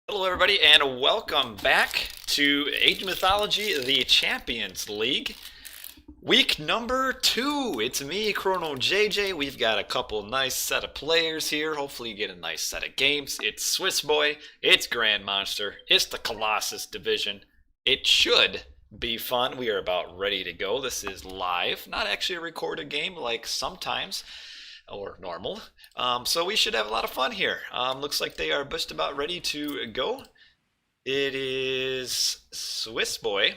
Hello everybody and welcome back to Age of Mythology, the Champions League. Week number 2. It's me, Chrono JJ. We've got a couple nice set of players here. Hopefully you get a nice set of games. It's Swissboy, it's Grandmonster, it's the Colossus Division. It should be fun. We are about ready to go. This is live, not actually a recorded game like sometimes or normal. So we should have a lot of fun here. Looks like they are just about ready to go. It is Swissboy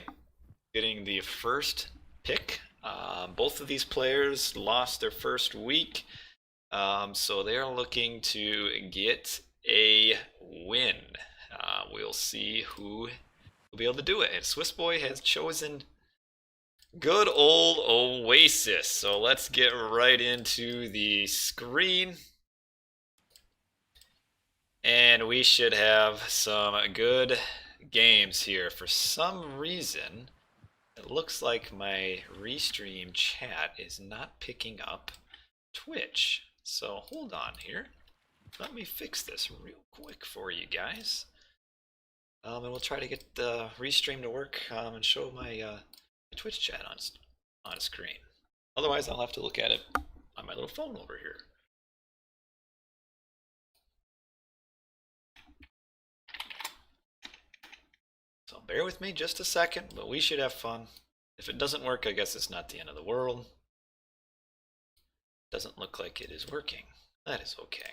getting the first pick. Both of these players lost their first week, so they're looking to get a win. We'll see who will be able to do it. And Swissboy has chosen good old Oasis. So let's get right into the screen. And we should have some good games here. For some reason, it looks like my restream chat is not picking up Twitch. So hold on here. Let me fix this real quick for you guys. And we'll try to get the restream to work and show my Twitch chat on a screen. Otherwise, I'll have to look at it on my little phone over here. So bear with me just a second, but we should have fun. If it doesn't work, I guess it's not the end of the world. Doesn't look like it is working. That is okay.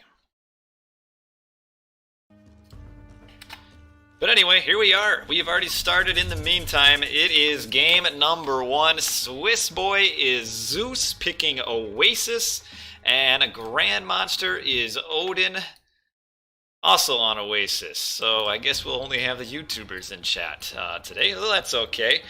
But anyway, here we are. We have already started in the meantime. It is game number 1. Swissboy is Zeus picking Oasis, and a Grandmonster is Odin, also on Oasis. So I guess we'll only have the YouTubers in chat today. Well, that's okay.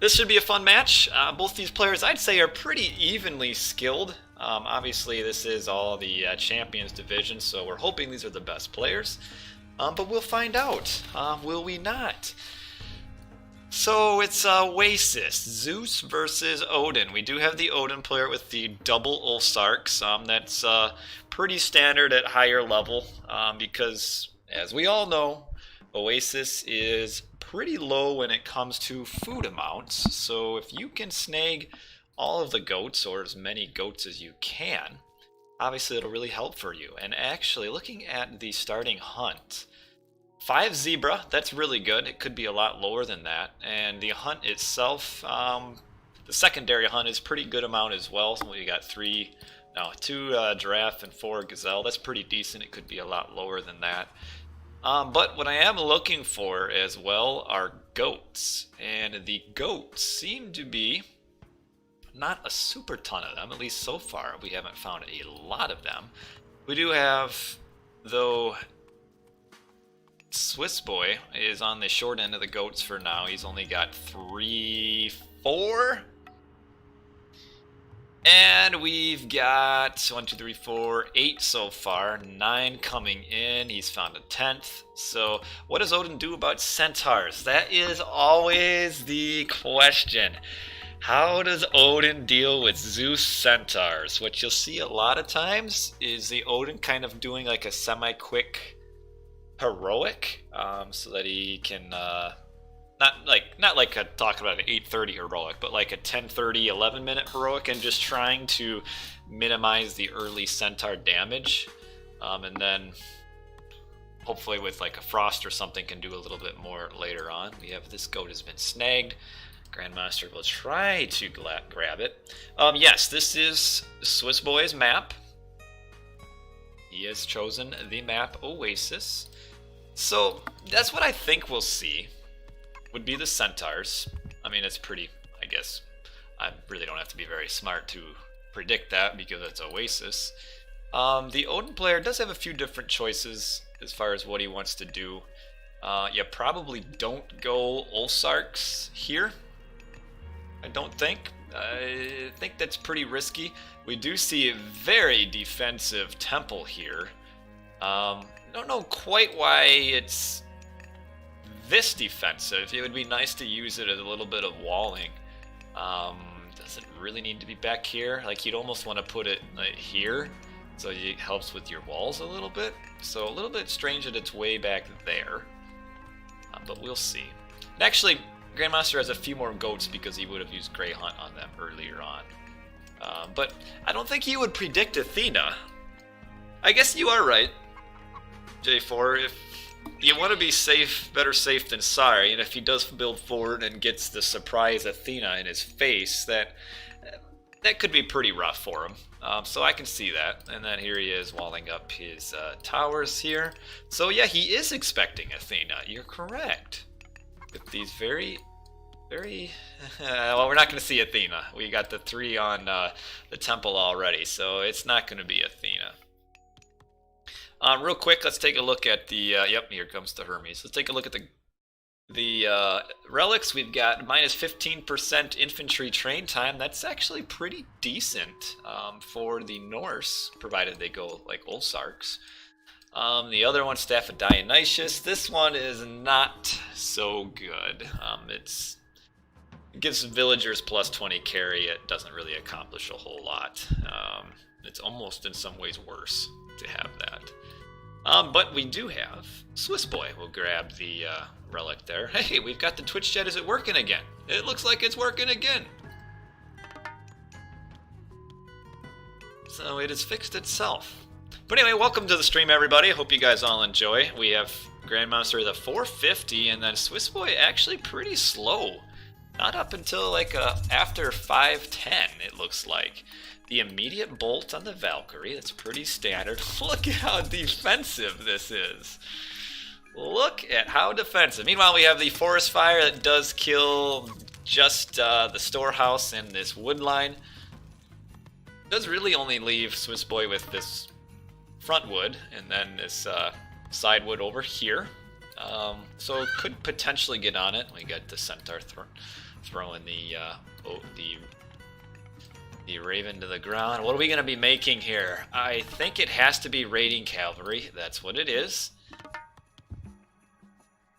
This should be a fun match. Both these players, I'd say, are pretty evenly skilled. Obviously, this is all the Champions Division, so we're hoping these are the best players. But we'll find out, will we not? So it's Oasis, Zeus versus Odin. We do have the Odin player with the double Ulsarks. That's pretty standard at higher level because, as we all know, Oasis is pretty low when it comes to food amounts. So if you can snag all of the goats, or as many goats as you can, obviously it'll really help for you. And actually, looking at the starting hunt, 5 zebra, that's really good. It could be a lot lower than that. And the hunt itself, the secondary hunt is pretty good amount as well. So we got 2 giraffe and 4 gazelle. That's pretty decent. It could be a lot lower than that. But what I am looking for as well are goats. And the goats seem to be not a super ton of them, at least so far. We haven't found a lot of them. We do have, though, Swissboy is on the short end of the goats for now. He's only got 4. And we've got 8 so far, 9 coming in. He's found a 10th. So what does Odin do about centaurs? That is always the question. How does Odin deal with Zeus centaurs? What you'll see a lot of times is the Odin kind of doing like a semi-quick heroic, so that he can not like talking about an 8:30 heroic, but like a 10:30, 11-minute heroic, and just trying to minimize the early centaur damage, and then hopefully with like a frost or something can do a little bit more later on. We have this goat has been snagged. Grandmaster will try to grab it. Yes, this is Swissboy's map. He has chosen the map Oasis. So that's what I think we'll see, would be the centaurs. I mean, it's pretty, I guess, I really don't have to be very smart to predict that because it's Oasis. The Odin player does have a few different choices as far as what he wants to do. You probably don't go Ulsarks here. I don't think. I think that's pretty risky. We do see a very defensive temple here. Don't know quite why it's this defensive. It would be nice to use it as a little bit of walling. Doesn't really need to be back here. Like, you'd almost want to put it like here So it helps with your walls a little bit. So a little bit strange that it's way back there. But we'll see. And actually, Grandmonster has a few more goats because he would have used Grey Hunt on them earlier on. But I don't think he would predict Athena. I guess you are right, J4. If you want to be safe, better safe than sorry, and if he does build forward and gets the surprise Athena in his face, that could be pretty rough for him. So I can see that. And then here he is walling up his towers here. So yeah, he is expecting Athena. You're correct. With these very... well, we're not going to see Athena. We got the 3 on the temple already, so it's not going to be Athena. Real quick, let's take a look at the... yep, here comes the Hermes. Let's take a look at the relics. We've got minus 15% infantry train time. That's actually pretty decent for the Norse, provided they go like Olsarks. The other one, Staff of Dionysius. This one is not so good. It gives villagers plus 20 carry. It doesn't really accomplish a whole lot. It's almost in some ways worse to have that. But we do have Swissboy. We'll grab the relic there. Hey, we've got the Twitch chat. Is it working again? It looks like it's working again. So it has fixed itself. But anyway, welcome to the stream, everybody. I hope you guys all enjoy. We have Grandmonster the 450, and then Swissboy actually pretty slow. Not up until like after 510, it looks like. The immediate bolt on the Valkyrie, that's pretty standard. Look at how defensive this is. Look at how defensive. Meanwhile, we have the Forest Fire that does kill just the storehouse and this wood line. Does really only leave Swissboy with this front wood and then this side wood over here. So could potentially get on it. We got the Centaur throwing the Raven to the ground. What are we going to be making here? I think it has to be raiding cavalry. That's what it is.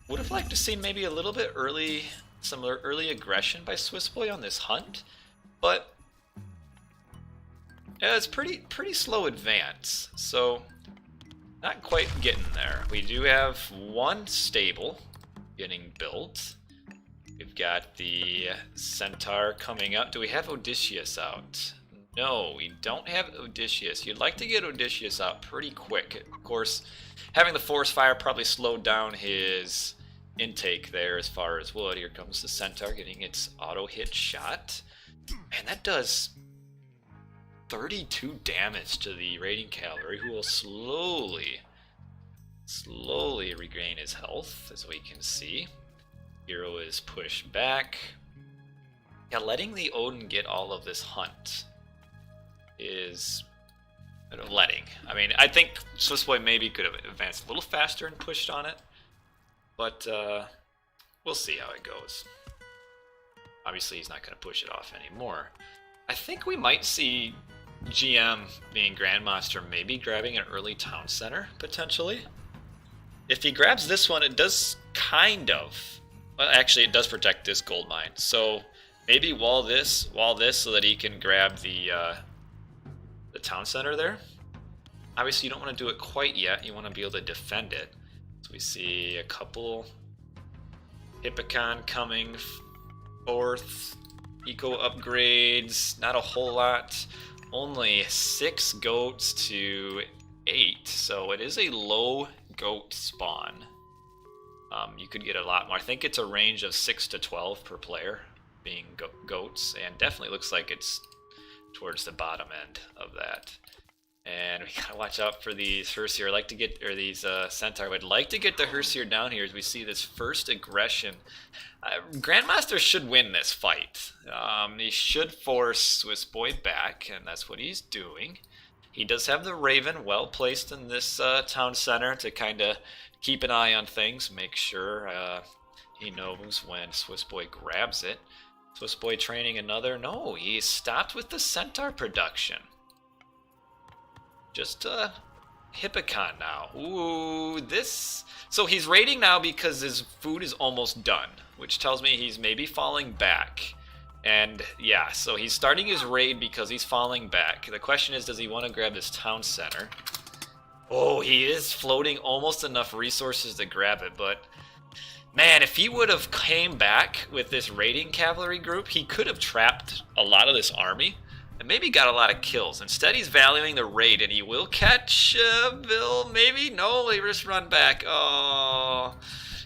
Would have liked to see maybe a little bit early, some early aggression by Swissboy on this hunt, but yeah, it's pretty slow advance. So not quite getting there. We do have one stable getting built. We've got the Centaur coming up. Do we have Odysseus out? No, we don't have Odysseus. You'd like to get Odysseus out pretty quick. Of course, having the Forest Fire probably slowed down his intake there as far as wood. Here comes the Centaur getting its auto-hit shot. Man, that does 32 damage to the raiding cavalry, who will slowly regain his health, as we can see. Hero is pushed back. Yeah, letting the Odin get all of this hunt is... letting. I mean, I think Swissboy maybe could have advanced a little faster and pushed on it, but we'll see how it goes. Obviously, he's not going to push it off anymore. I think we might see GM, being Grandmonster, maybe grabbing an early town center, potentially. If he grabs this one, it does kind of... well, actually, it does protect this gold mine. So maybe wall this so that he can grab the town center there. Obviously, you don't want to do it quite yet. You want to be able to defend it. So we see a couple Hippicon coming forth. Eco upgrades, not a whole lot. Only 6 goats to 8. So it is a low goat spawn. You could get a lot more. I think it's a range of 6 to 12 per player being goats, and definitely looks like it's towards the bottom end of that. And we gotta watch out for these Hersier. I'd like to get, or these Centaur. I would like to get the Hersier down here as we see this first aggression. Grandmaster should win this fight. He should force Swissboy back, and that's what he's doing. He does have the Raven well placed in this town center to kind of keep an eye on things, make sure he knows when Swissboy grabs it. Swissboy training another. No, he stopped with the Centaur production. Just Hippicon now. Ooh, this... so he's raiding now because his food is almost done, which tells me he's maybe falling back. And yeah, so he's starting his raid because he's falling back. The question is, does he want to grab this town center? Oh, he is floating almost enough resources to grab it, but man, if he would have came back with this raiding cavalry group, he could have trapped a lot of this army and maybe got a lot of kills. Instead, he's valuing the raid, and he will catch Bill, maybe? No, he just run back. Oh,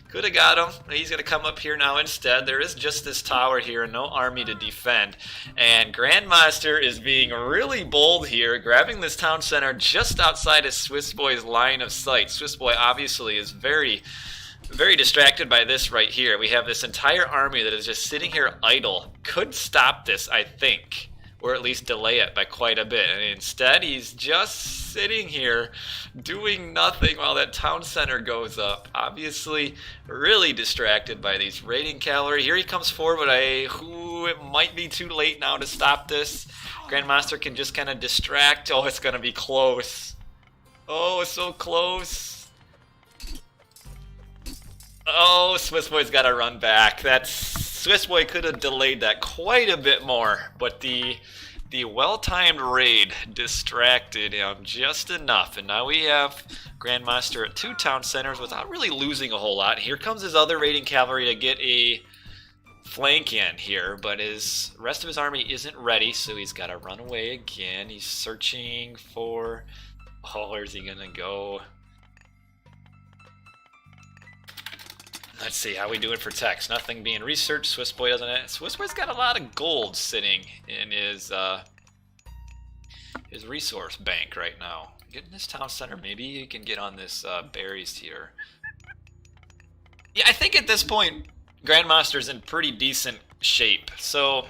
could have got him. He's going to come up here now instead. There is just this tower here and no army to defend. And Grandmonster is being really bold here, grabbing this town center just outside of Swissboy's line of sight. Swissboy obviously is very distracted by this right here. We have this entire army that is just sitting here idle. Could stop this, I think, or at least delay it by quite a bit. And instead, he's just sitting here doing nothing while that town center goes up. Obviously, really distracted by these raiding cavalry. Here he comes forward, but it might be too late now to stop this. Grandmonster can just kind of distract. Oh, it's going to be close. Oh, so close. Oh, Swissboy's got to run back. Swissboy could have delayed that quite a bit more, but the well-timed raid distracted him just enough. And now we have Grandmonster at 2 town centers without really losing a whole lot. Here comes his other raiding cavalry to get a flank in here, but his rest of his army isn't ready, so he's got to run away again. He's searching for... Oh, where's he gonna go? Let's see, how we doing for text? Nothing being researched. Swissboy doesn't have... Swissboy's got a lot of gold sitting in his resource bank right now. Getting this town center, maybe you can get on this berries here. Yeah, I think at this point, Grandmonster's in pretty decent shape. So,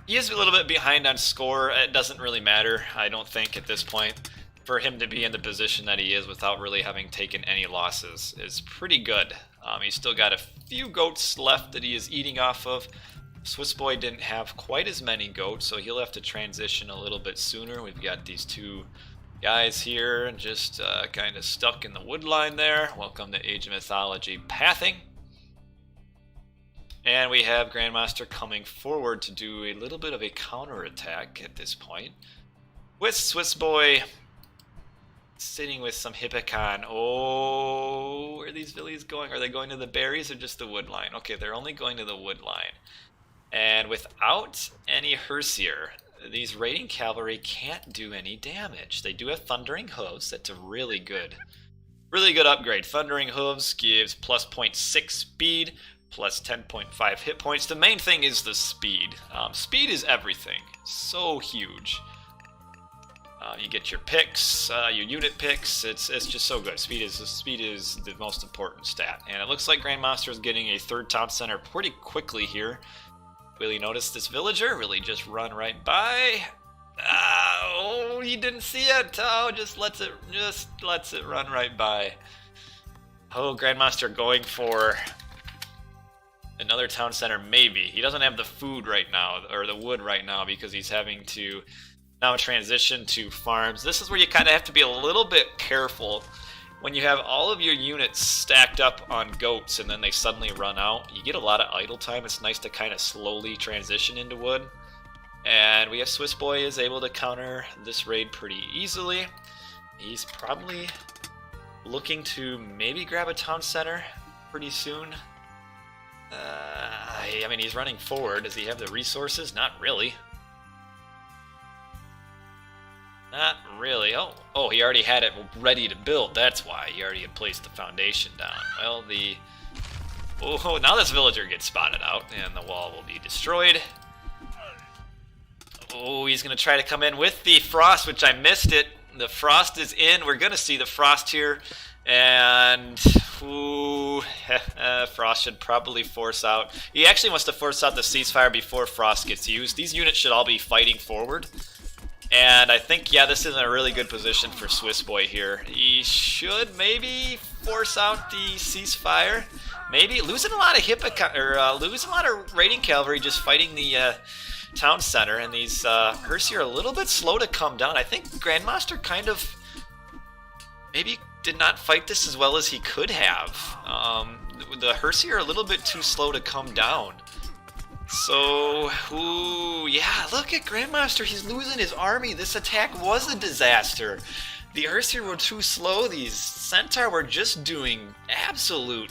he is a little bit behind on score. It doesn't really matter, I don't think, at this point. For him to be in the position that he is without really having taken any losses is pretty good. He's still got a few goats left that he is eating off of. Swissboy didn't have quite as many goats, so he'll have to transition a little bit sooner. We've got these 2 guys here just kind of stuck in the wood line there. Welcome to Age of Mythology pathing. And we have Grandmonster coming forward to do a little bit of a counterattack at this point. With Swissboy sitting with some Hippicon. Oh, where are these villies going? Are they going to the berries or just the wood line? Okay, they're only going to the wood line. And without any Hersier, these raiding cavalry can't do any damage. They do have Thundering Hooves. That's a really good upgrade. Thundering Hooves gives plus 0.6 speed, plus 10.5 hit points. The main thing is the speed. Speed is everything. So huge. You get your picks, your unit picks. It's just so good. Speed is the most important stat. And it looks like Grandmonster is getting a 3rd town center pretty quickly here. Will he notice this villager? Will he just run right by? Oh, he didn't see it. Oh, just lets it run right by. Oh, Grandmonster going for another town center, maybe. He doesn't have the food right now, or the wood right now, because he's having to now transition to farms. This is where you kind of have to be a little bit careful. When you have all of your units stacked up on goats and then they suddenly run out, you get a lot of idle time. It's nice to kind of slowly transition into wood. And we have Swissboy is able to counter this raid pretty easily. He's probably looking to maybe grab a town center pretty soon. I mean, he's running forward. Does he have the resources? Not really. Not really. Oh, he already had it ready to build. That's why. He already had placed the foundation down. Well, oh, now this villager gets spotted out, and the wall will be destroyed. Oh, he's going to try to come in with the frost, which I missed it. The frost is in. We're going to see the frost here. And, ooh, frost should probably force out. He actually wants to force out the ceasefire before frost gets used. These units should all be fighting forward. And I think, yeah, this is a really good position for Swissboy here. He should maybe force out the ceasefire. Maybe losing a lot of losing a lot of raiding cavalry just fighting the town center, and these Hersier are a little bit slow to come down. I think Grandmonster kind of maybe did not fight this as well as he could have. The Hersier are a little bit too slow to come down. So, ooh, yeah, look at Grandmonster. He's losing his army. This attack was a disaster. The Earthseer were too slow. These Centaur were just doing absolute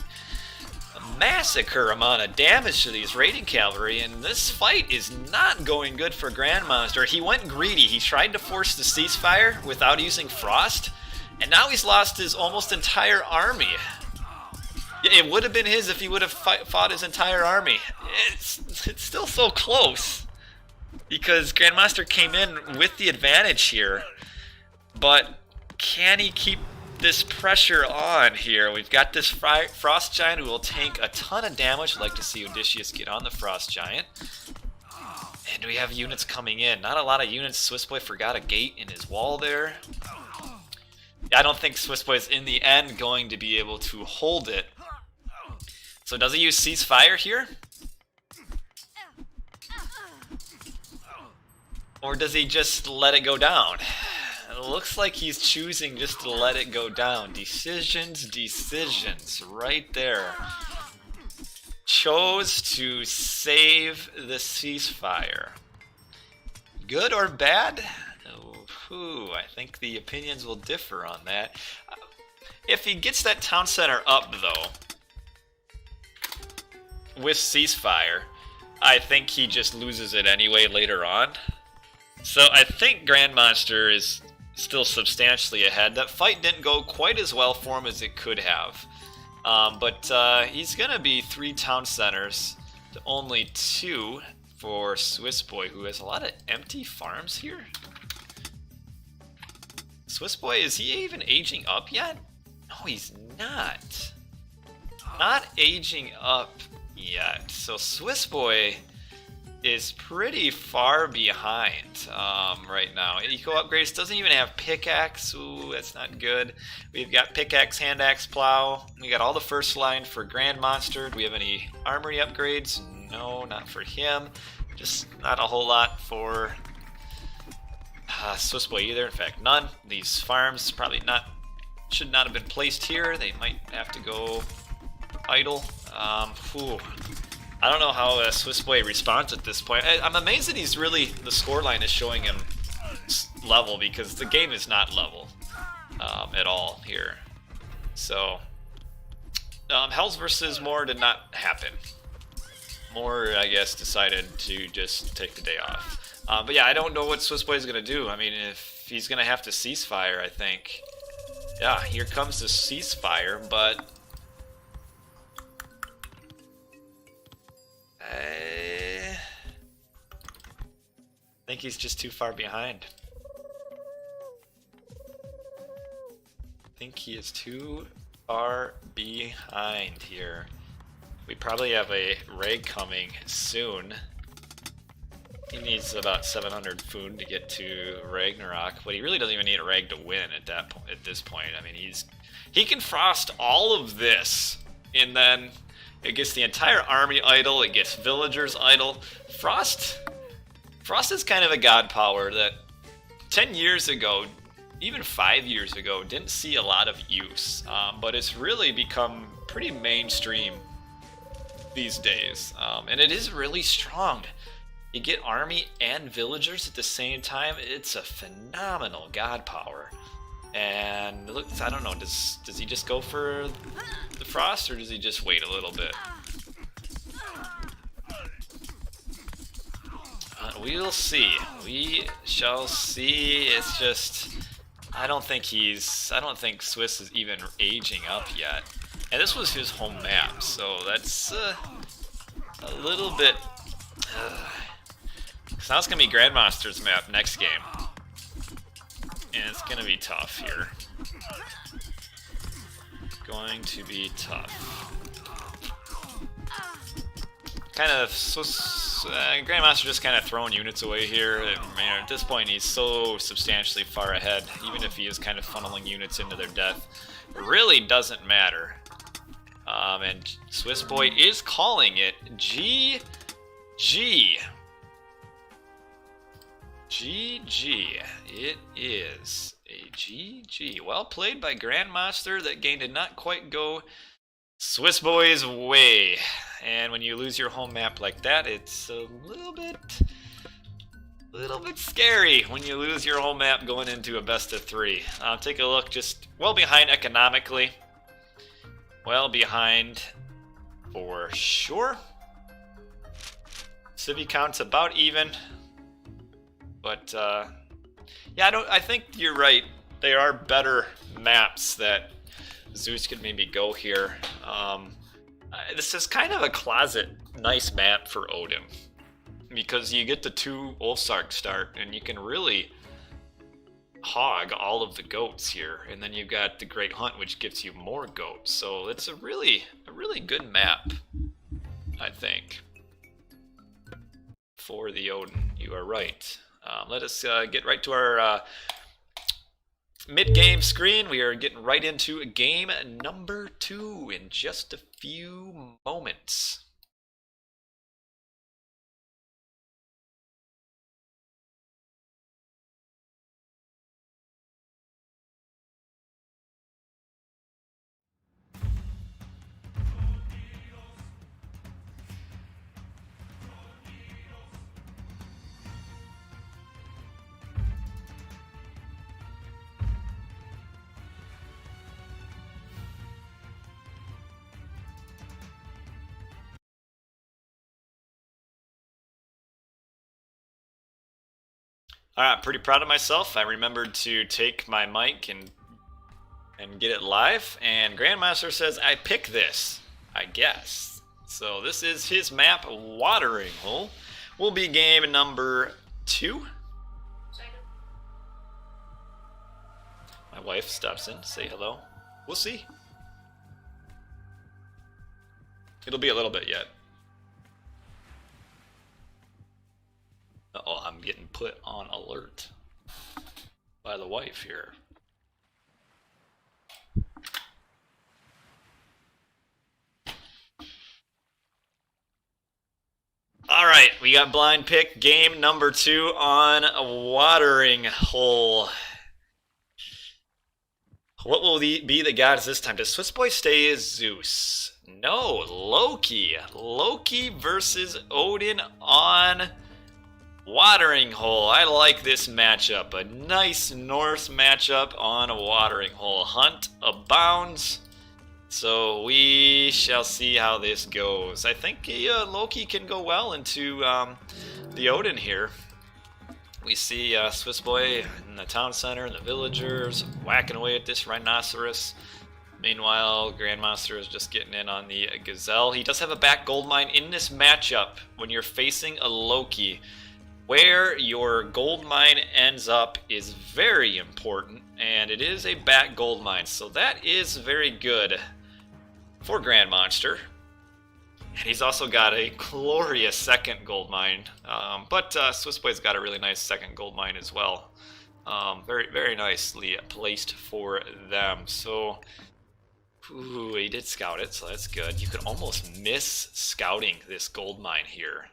massacre amount of damage to these raiding cavalry, and this fight is not going good for Grandmonster. He went greedy. He tried to force the ceasefire without using Frost, and now he's lost his almost entire army. It would have been his if he would have fought his entire army. It's still so close because Grandmonster came in with the advantage here, but can he keep this pressure on here? We've got this Frost Giant who will tank a ton of damage. I'd like to see Odysseus get on the Frost Giant. And we have units coming in. Not a lot of units. Swissboy forgot a gate in his wall there. I don't think Swissboy is in the end going to be able to hold it. So does he use ceasefire here? Or does he just let it go down? It looks like he's choosing just to let it go down. Decisions right there. Chose to save the ceasefire. Good or bad? Ooh, I think the opinions will differ on that. If he gets that town center up, though, with ceasefire, I think he just loses it anyway later on. So I think Grandmonster is still substantially ahead. That fight didn't go quite as well for him as it could have. But he's going to be 3 town centers to only 2 for Swissboy, who has a lot of empty farms here. Swissboy, is he even aging up yet? No, he's not. Not aging up yet. So Swissboy is pretty far behind right now. Eco upgrades, doesn't even have pickaxe. Ooh, that's not good. We've got pickaxe, hand axe, plow. We got all the first line for Grandmonster. Do we have any armory upgrades? No, not for him. Just not a whole lot for Swissboy either. In fact, none. These farms probably should not have been placed here. They might have to go idle. I don't know how Swissboy responds at this point. I'm amazed that he's really, the scoreline is showing him level, because the game is not level at all here. So, Hells versus Moore did not happen. Moore, I guess, decided to just take the day off. But yeah, I don't know what Swissboy is going to do. I mean, if he's going to have to ceasefire, I think. Yeah, here comes the ceasefire, but I think he's just too far behind. I think he is too far behind here. We probably have a raid coming soon. He needs about 700 food to get to Ragnarok, but he really doesn't even need a rag to win at this point. I mean, he can frost all of this, and then it gets the entire army idle. It gets villagers idle. Frost is kind of a god power that 10 years ago, even 5 years ago, didn't see a lot of use, but it's really become pretty mainstream these days, and it is really strong. You get army and villagers at the same time. It's a phenomenal god power. And look, I don't know, does he just go for the frost, or does he just wait a little bit? We'll see. We shall see. It's just, I don't think Swiss is even aging up yet. And this was his home map, so that's a little bit. So now it's gonna be Grandmonster's map next game, and it's gonna be tough here. Going to be tough. Kind of, Grandmonster just kind of throwing units away here. At this point, he's so substantially far ahead. Even if he is kind of funneling units into their death, it really doesn't matter. And Swissboy is calling it GG. GG. It is a GG. Well played by Grandmonster. That game did not quite go Swissboy's way. And when you lose your home map like that, it's a little bit scary when you lose your home map going into a best of 3. Take a look, just well behind economically. Well behind for sure. City count's about even. But yeah, I think you're right. There are better maps that Zeus could maybe go here. This is kind of a closet nice map for Odin, because you get the 2 Ulfsark start and you can really hog all of the goats here, and then you've got the Great Hunt, which gives you more goats. So it's a really good map, I think, for the Odin. You are right. Let us get right to our mid-game screen. We are getting right into game number 2 in just a few moments. Alright, pretty proud of myself. I remembered to take my mic and get it live, and Grandmonster says I pick this, I guess. So this is his map, Watering Hole. Will be game number 2. My wife stops in to say hello. We'll see. It'll be a little bit yet. Uh-oh, I'm getting put on alert by the wife here. Alright, we got blind pick game number 2 on Watering Hole. What will be the gods this time? Does Swissboy stay as Zeus? No, Loki. Loki versus Odin on Watering Hole. I like this matchup. A nice Norse matchup on a Watering Hole. Hunt abounds. So we shall see how this goes. I think Loki can go well into the Odin here. We see Swissboy in the town center and the villagers whacking away at this rhinoceros. Meanwhile, Grandmonster is just getting in on the gazelle. He does have a back gold mine in this matchup. When you're facing a Loki, where your gold mine ends up is very important, and it is a back gold mine, so that is very good for Grandmonster. And he's also got a glorious second gold mine, but Swissboy's got a really nice second gold mine as well. Very nicely placed for them. So, ooh, he did scout it, so that's good. You could almost miss scouting this gold mine here.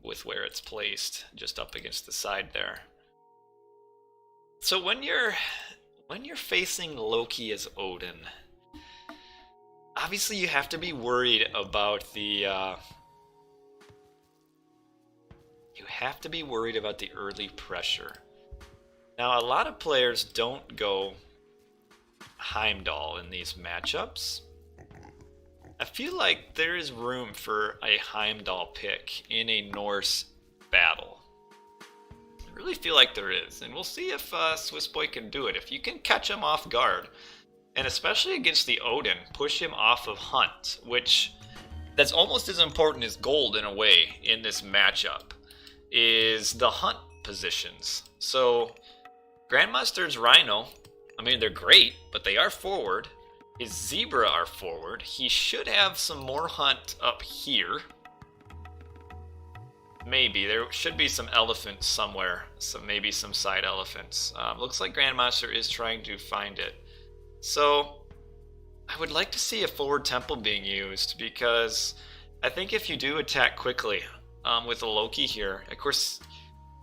With where it's placed, just up against the side there. So when you're facing Loki as Odin, obviously you have to be worried about the early pressure. Now, a lot of players don't go Heimdall in these matchups. I feel like there is room for a Heimdall pick in a Norse battle. I really feel like there is, and we'll see if Swissboy can do it. If you can catch him off guard, and especially against the Odin, push him off of Hunt, which that's almost as important as gold in a way in this matchup, is the Hunt positions. So Grandmonster's Rhino, I mean, they're great, but they are forward. His Zebra are forward. He should have some more Hunt up here. Maybe. There should be some elephants somewhere. Maybe some side elephants. Looks like Grandmonster is trying to find it. So, I would like to see a forward temple being used, because I think if you do attack quickly with a Loki here, of course,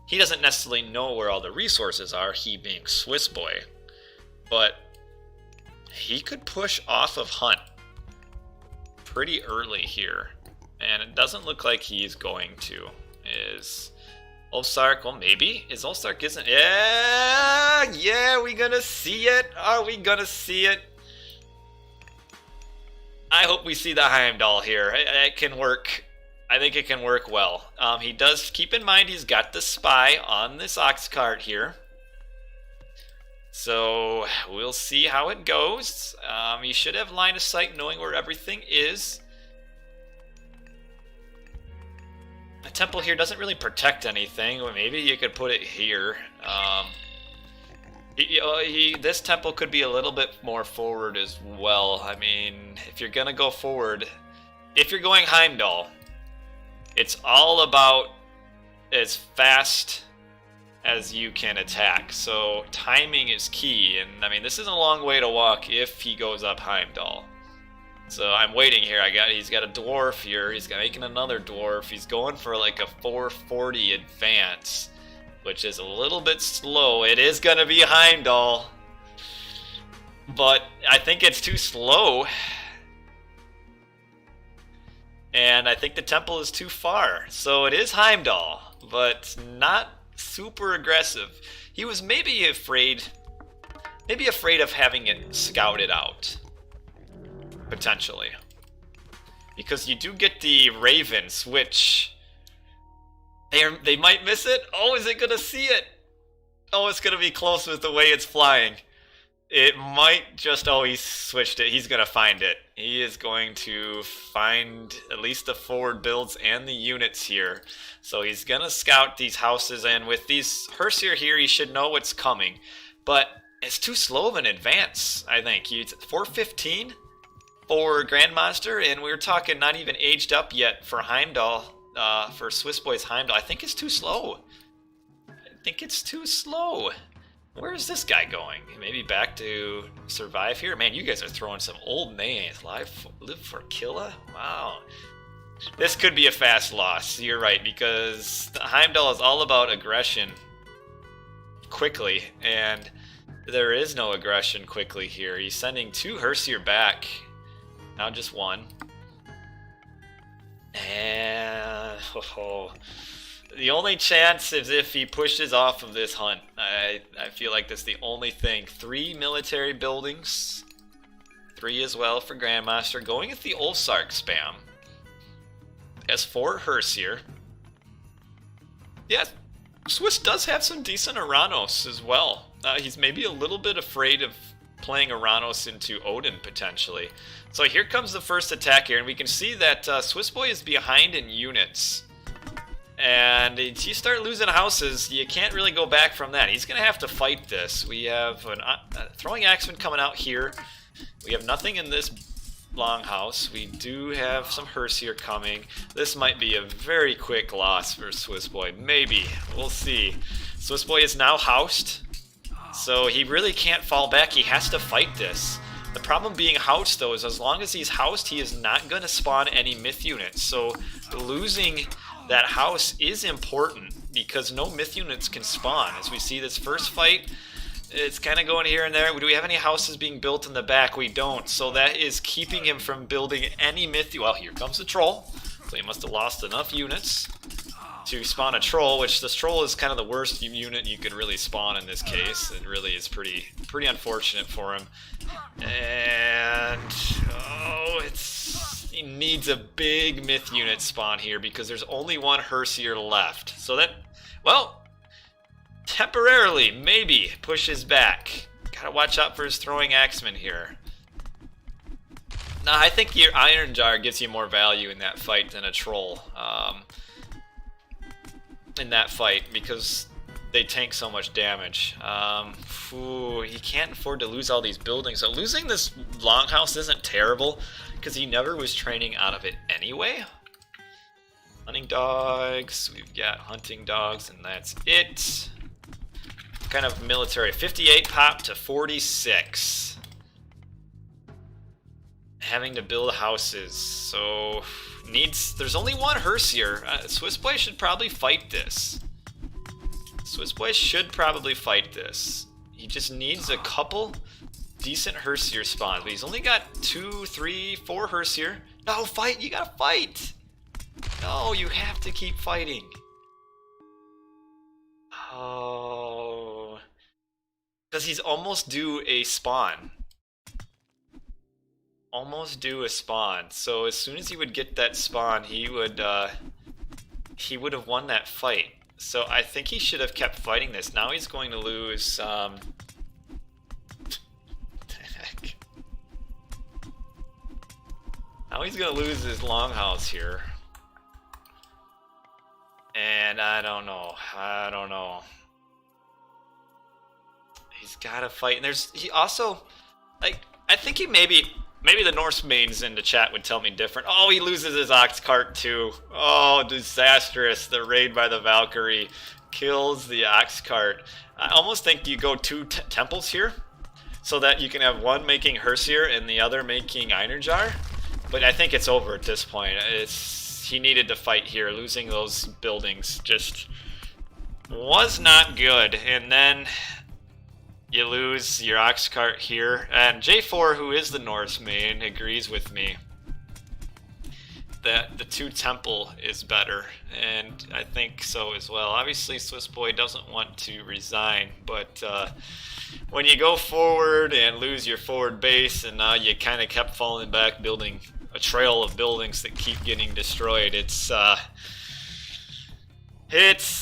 he doesn't necessarily know where all the resources are, he being Swissboy, but he could push off of Hunt pretty early here. And it doesn't look like he's going to. Is Ulfsark, well, maybe. Is Ulfsark isn't? Yeah, we gonna see it? Are we gonna see it? I hope we see the Heimdall here. It can work. I think it can work well. He does keep in mind he's got the spy on this ox cart here. So we'll see how it goes. He should have line of sight knowing where everything is. The temple here doesn't really protect anything. Well, maybe you could put it here. This temple could be a little bit more forward as well. I mean, if you're gonna go forward, if you're going Heimdall, it's all about as fast as you can attack. So timing is key, and I mean, this is a long way to walk if he goes up Heimdall. So I'm waiting here. He's got a dwarf here. He's making another dwarf. He's going for like a 440 advance, which is a little bit slow. It is going to be Heimdall, but I think it's too slow. And I think the temple is too far. So it is Heimdall, but not super aggressive. He was maybe afraid of having it scouted out. Potentially. Because you do get the ravens, which they might miss it. Oh, is it going to see it? Oh, it's going to be close with the way it's flying. It might just... Oh, he switched it. He's going to find it. He is going to find at least the forward builds and the units here. So he's going to scout these houses, and with these Hersier here, he should know what's coming. But it's too slow of an advance, I think. He's 415 for Grandmonster, and we were talking not even aged up yet for Heimdall, for Swissboy's Heimdall. I think it's too slow. Where is this guy going? Maybe back to survive here? Man, you guys are throwing some old names. Live for Killa? Wow. This could be a fast loss. You're right, because the Heimdall is all about aggression quickly, and there is no aggression quickly here. He's sending 2 Hersier back. Now just 1. And the only chance is if he pushes off of this Hunt. I feel like that's the only thing. 3 military buildings. 3 as well for Grandmaster. Going with the Ulfsark spam. Has 4 Hersier. Yeah, Swiss does have some decent Uranos as well. He's maybe a little bit afraid of playing Uranos into Odin potentially. So here comes the first attack here, and we can see that Swissboy is behind in units. And if you start losing houses, you can't really go back from that. He's going to have to fight this. We have a throwing axeman coming out here. We have nothing in this longhouse. We do have some Hersier coming. This might be a very quick loss for Swissboy. Maybe. We'll see. Swissboy is now housed, so he really can't fall back. He has to fight this. The problem being housed, though, is as long as he's housed, he is not going to spawn any myth units. So losing that house is important because no myth units can spawn. As we see this first fight, it's kind of going here and there. Do we have any houses being built in the back? We don't. So that is keeping him from building any myth. Well, here comes the troll. So he must have lost enough units to spawn a troll, which this troll is kind of the worst unit you could really spawn in this case. It really is pretty unfortunate for him. And oh, he needs a big myth unit spawn here because there's only 1 Hersier left. So that, well, temporarily maybe pushes back. Gotta watch out for his throwing axeman here. Nah, I think your Iron Jar gives you more value in that fight than a troll. In that fight, because they tank so much damage. He can't afford to lose all these buildings. So losing this longhouse isn't terrible, because he never was training out of it anyway. Hunting dogs, we've got hunting dogs, and that's it. Kind of military. 58 pop to 46. Having to build houses, so there's only 1 Hersier. Swissboy should probably fight this. Swissboy should probably fight this. He just needs a couple decent Herseer spawns, but he's only got 2, 3, 4 Herseer. No, fight! You gotta fight! No, you have to keep fighting. Oh. Because he's almost due a spawn. Almost due a spawn. So as soon as he would get that spawn, he would have won that fight. So I think he should have kept fighting this. Now he's going to lose. The heck? Now he's going to lose his longhouse here. And I don't know. I don't know. He's got to fight. And he also, like, I think he maybe the Norse mains in the chat would tell me different. Oh, he loses his ox cart too. Oh, disastrous. The raid by the Valkyrie kills the ox cart. I almost think you go 2 temples here so that you can have one making Herseer and the other making Einarjar. But I think it's over at this point. He needed to fight here. Losing those buildings just was not good. And then you lose your ox cart here. And J4, who is the Norse main, agrees with me that the 2 temple is better. And I think so as well. Obviously, Swissboy doesn't want to resign, but when you go forward and lose your forward base, and now you kind of kept falling back, building a trail of buildings that keep getting destroyed, it's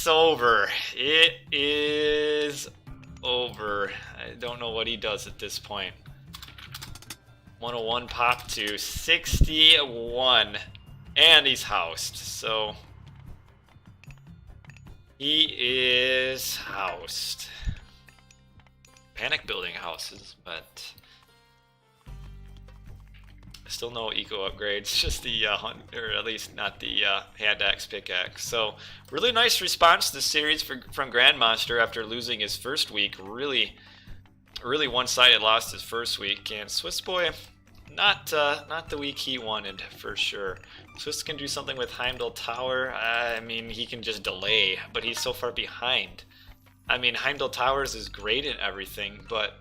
over. It is over. I don't know what he does at this point. 101 pop to 61, and he's housed. So he is housed. Panic building houses, but still no eco upgrades, just the hunt, or at least not the hand axe pickaxe. So really nice response to this series from Grandmonster after losing his first week. Really one-sided lost his first week, and Swissboy not the week he wanted for sure. Swiss can do something with Heimdall Tower. I mean, he can just delay, but he's so far behind. I mean, Heimdall Towers is great and everything, but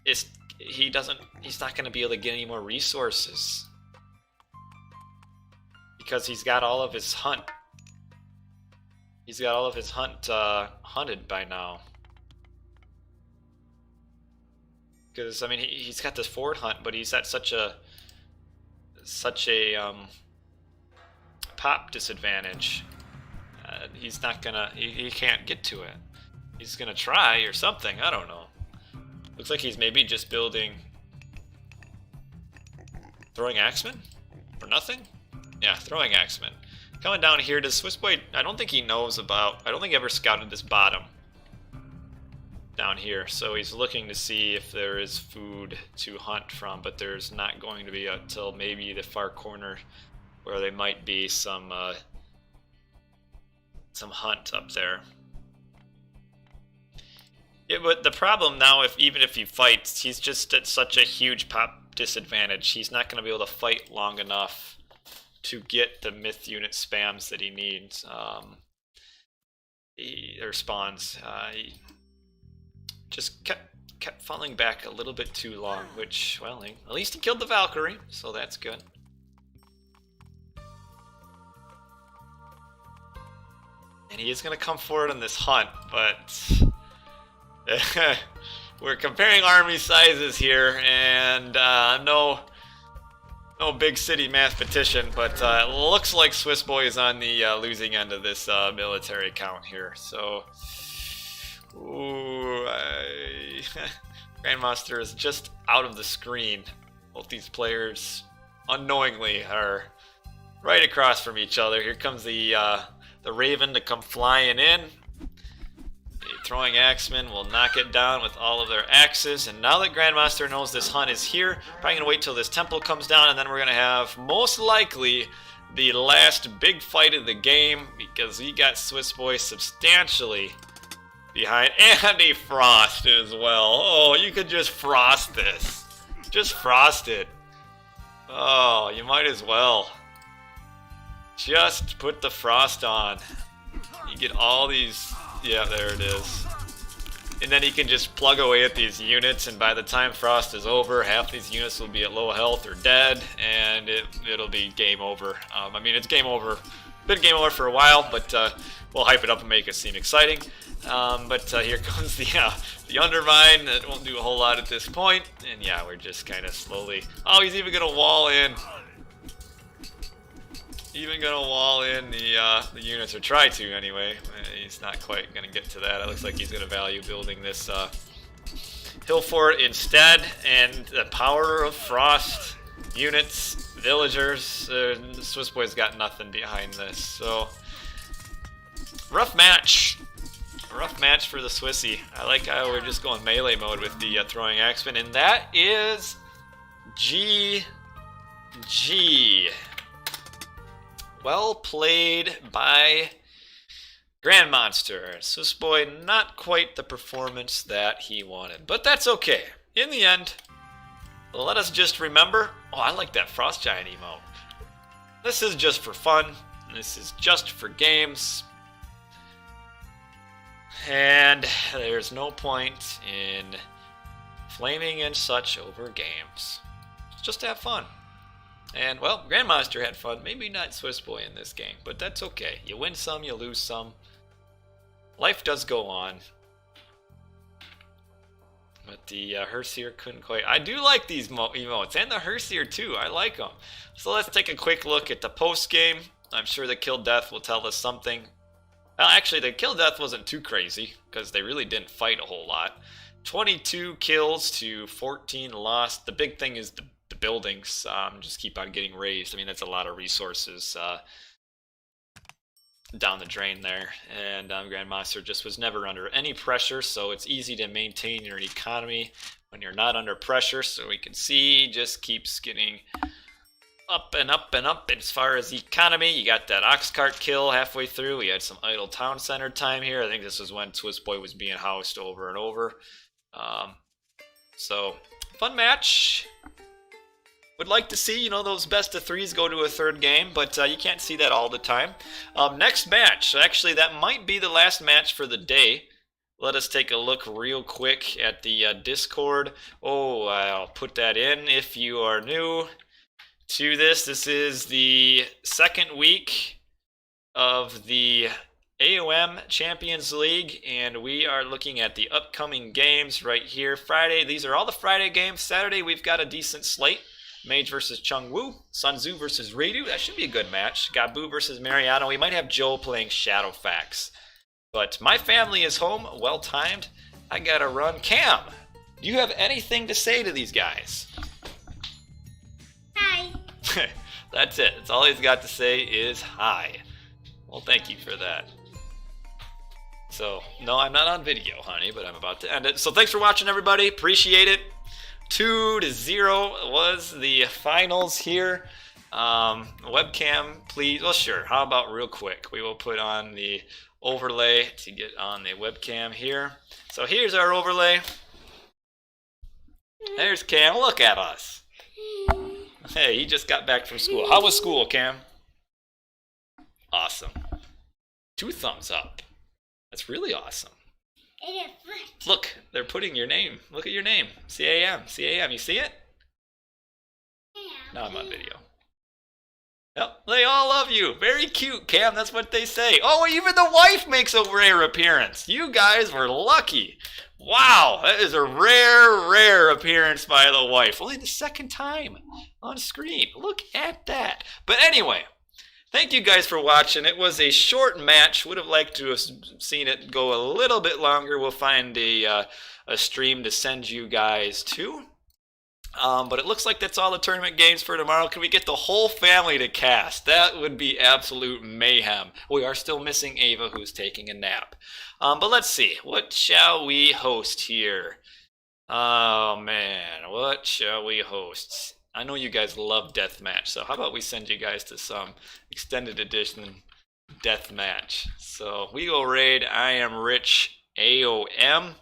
he's not going to be able to get any more resources because he's got all of his hunt. He's got all of his hunt hunted by now. Because I mean, he's got this forward hunt, but he's at such a pop disadvantage. He's not gonna. He can't get to it. He's gonna try or something. I don't know. Looks like he's maybe just building throwing axemen for nothing. Yeah, throwing axemen. Coming down here to Swissboy. I don't think he knows about. I don't think he ever scouted this bottom down here. So he's looking to see if there is food to hunt from, but there's not going to be until maybe the far corner where there might be some hunt up there. Yeah, but the problem now, even if he fights, he's just at such a huge pop disadvantage. He's not going to be able to fight long enough to get the myth unit spams that he needs. Or spawns. He just kept falling back a little bit too long, which, well, at least he killed the Valkyrie, so that's good. And he is going to come forward on this hunt, but we're comparing army sizes here, and no big city mathematician, but it looks like Swissboy is on the losing end of this military count here. So, ooh, Grandmonster is just out of the screen. Both these players unknowingly are right across from each other. Here comes the Raven to come flying in. The throwing axemen will knock it down with all of their axes. And now that Grandmonster knows this hunt is here, probably going to wait till this temple comes down, and then we're going to have most likely the last big fight of the game, because he got Swissboy substantially behind. And he frost as well. Oh, you could just frost this. Just frost it. Oh, you might as well. Just put the frost on. You get all these. Yeah, there it is. And then he can just plug away at these units, and by the time Frost is over, half these units will be at low health or dead, and it'll be game over. I mean, it's game over. Been game over for a while, but we'll hype it up and make it seem exciting. But here comes the Undermine. That won't do a whole lot at this point. And yeah, we're just kind of slowly... Oh, he's even going to wall in. Even going to wall in the units, or try to anyway. He's not quite going to get to that. It looks like he's going to value building this hill fort instead. And the power of Frost units, villagers, Swissboy's got nothing behind this. So, rough match. Rough match for the Swissy. I like how we're just going melee mode with the throwing axeman, and that is GG. Well played by Grandmonster. Swissboy, not quite the performance that he wanted, but that's okay. In the end, let us just remember, oh, I like that Frost Giant emote. This is just for fun. This is just for games. And there's no point in flaming and such over games. Just have fun. And, well, Grandmonster had fun. Maybe not Swissboy in this game, but that's okay. You win some, you lose some. Life does go on. But the Herseer couldn't quite... I do like these emotes, and the Herseer too. I like them. So let's take a quick look at the post-game. I'm sure the kill death will tell us something. Well, actually, the kill death wasn't too crazy, because they really didn't fight a whole lot. 22 kills to 14 lost. The big thing is the buildings just keep on getting raised. I mean, that's a lot of resources down the drain there. And Grandmonster just was never under any pressure, so it's easy to maintain your economy when you're not under pressure. So we can see just keeps getting up and up and up as far as economy. You got that ox cart kill halfway through. We had some idle town center time here. I think this is when Swissboy was being housed over and over. So, fun match. Would like to see, you know, those best of threes go to a third game, but you can't see that all the time. Next match, actually that might be the last match for the day. Let us take a look real quick at the Discord. Oh, I'll put that in if you are new to this. This is the second week of the AOM Champions League, and we are looking at the upcoming games right here. Friday, these are all the Friday games. Saturday, we've got a decent slate. Mage versus Chung Wu, Sun Tzu versus Radu. That should be a good match. Gabu versus Mariano. We might have Joe playing Shadowfax. But my family is home, well timed. I gotta run. Cam, do you have anything to say to these guys? Hi. That's it. That's all he's got to say is hi. Well, thank you for that. So, no, I'm not on video, honey, but I'm about to end it. So thanks for watching, everybody. Appreciate it. 2-0 was the finals here. Webcam, please. Well, sure. How about real quick? We will put on the overlay to get on the webcam here. So here's our overlay. There's Cam. Look at us. Hey, he just got back from school. How was school, Cam? Awesome. 2 thumbs up. That's really awesome. Look, they're putting your name. Look at your name. C-A-M. C-A-M. You see it? Now I'm on video. Yep, they all love you. Very cute, Cam. That's what they say. Oh, even the wife makes a rare appearance. You guys were lucky. Wow, that is a rare appearance by the wife. Only the second time on screen. Look at that. But anyway, thank you guys for watching. It was a short match. Would have liked to have seen it go a little bit longer. We'll find a stream to send you guys to. But it looks like that's all the tournament games for tomorrow. Can we get the whole family to cast? That would be absolute mayhem. We are still missing Ava, who's taking a nap. But let's see. What shall we host here? Oh, man. What shall we host? I know you guys love deathmatch, so how about we send you guys to some extended edition deathmatch. So we will raid I Am Rich AOM.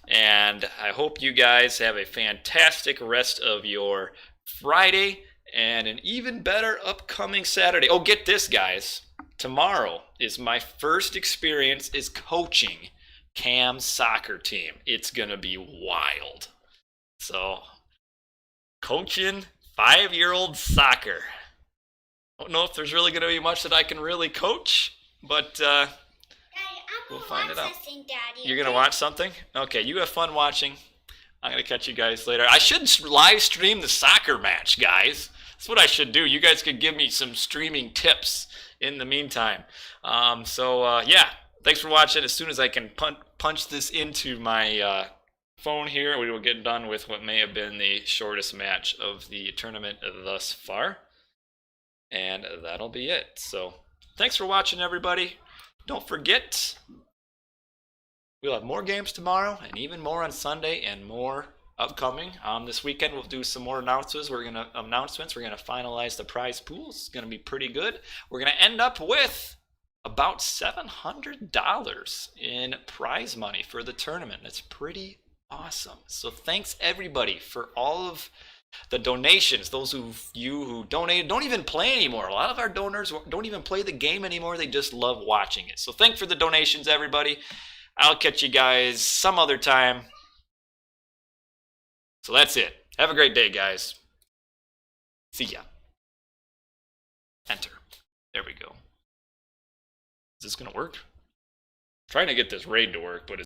And I hope you guys have a fantastic rest of your Friday and an even better upcoming Saturday. Oh, get this, guys. Tomorrow is my first experience is coaching Cam's soccer team. It's going to be wild. So, coaching 5-year-old soccer. I don't know if there's really going to be much that I can really coach, but Daddy, we'll find it out. Daddy, You're going to watch something? Okay, you have fun watching. I'm going to catch you guys later. I should live stream the soccer match, guys. That's what I should do. You guys could give me some streaming tips in the meantime. Yeah, thanks for watching. As soon as I can punch this into my phone here, we will get done with what may have been the shortest match of the tournament thus far. And that'll be it. So, thanks for watching, everybody. Don't forget, we'll have more games tomorrow, and even more on Sunday, and more upcoming. This weekend we'll do some more announcements. We're gonna finalize the prize pools. It's gonna be pretty good. We're gonna end up with about $700 in prize money for the tournament. That's pretty awesome. So thanks everybody for all of the donations. Those who donated don't even play anymore. A lot of our donors don't even play the game anymore. They just love watching it. So thanks for the donations, everybody. I'll catch you guys some other time. So that's it. Have a great day, guys. See ya. Enter. There we go. Is this gonna work? I'm trying to get this raid to work, but it's